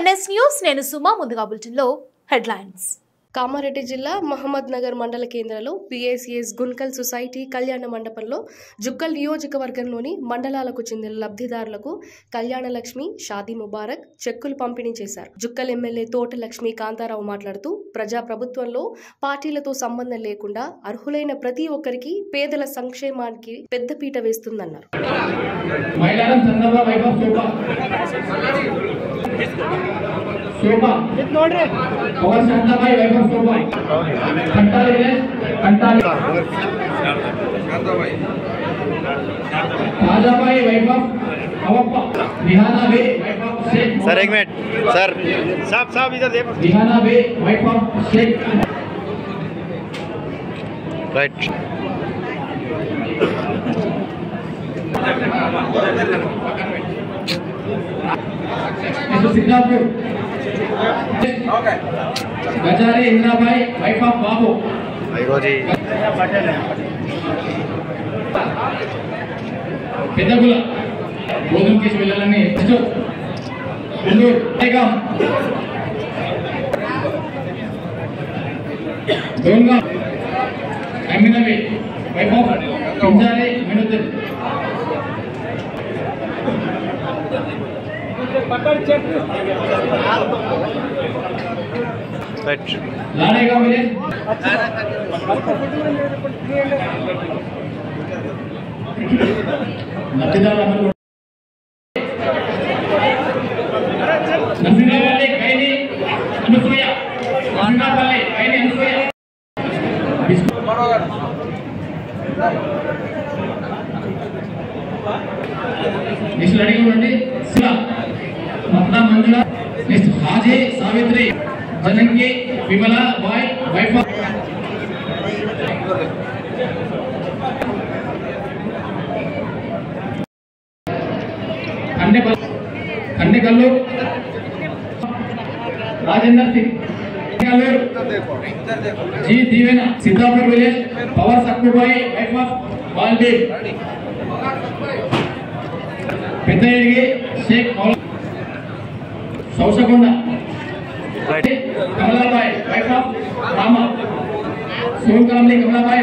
NS news నేను సుమా ముందుగా బులెటిన్లో హెడ్లైన్స్. కామారెడ్డి జిల్లా మహమ్మద్ నగర్ మండల కేంద్రంలో పిఎస్ఎస్ గున్కల్ సొసైటీ కళ్యాణ మండపంలో జుక్కల్ నియోజకవర్గంలోని మండలాలకు చెందిన లబ్ధిదారులకు కళ్యాణ లక్ష్మి, షాదీ ముబారక్ చెక్కులు పంపిణీ చేశారు. జుక్కల్ ఎమ్మెల్యే తోట లక్ష్మి కాంతారావు మాట్లాడుతూ ప్రజా ప్రభుత్వంలో పార్టీలతో సంబంధం లేకుండా అర్హులైన ప్రతి ఒక్కరికి పేదల సంక్షేమానికి పెద్దపీట వేస్తుందన్నారు. सर एक मिनट सर साहब इधर राइट सिद्धापुर गजारे इंदिरा भाई वाइफ ऑफ बाबू जी పెద్దగుల భోజనం కేసు వెళ్ళాలని దోన్గా అమినవి వైఫ్ ఆఫ్ పింజారే మెనుద్దర్ लाड़ेगा विलेज नरसिंहपल्ली कैनी अनुसूय नरसिंहपल्ली कैनी अनुसूय नेक्स्ट लड़की उन्नंडी शिला अपना मंजुला नेक्स्ट हाजी सावित्री जनंगी विमला बाय वाइफ खंडे कल्लू राजेंद्र सिंह जी दीवेना सिद्धापुर विलेज पवर सक्कुबाई वाइफ ऑफ बालबीर पेद्दयडिगे शेख सौसकोंड कमलाबाई वाइफ ऑफ रामा सोनकामली कमलाबाई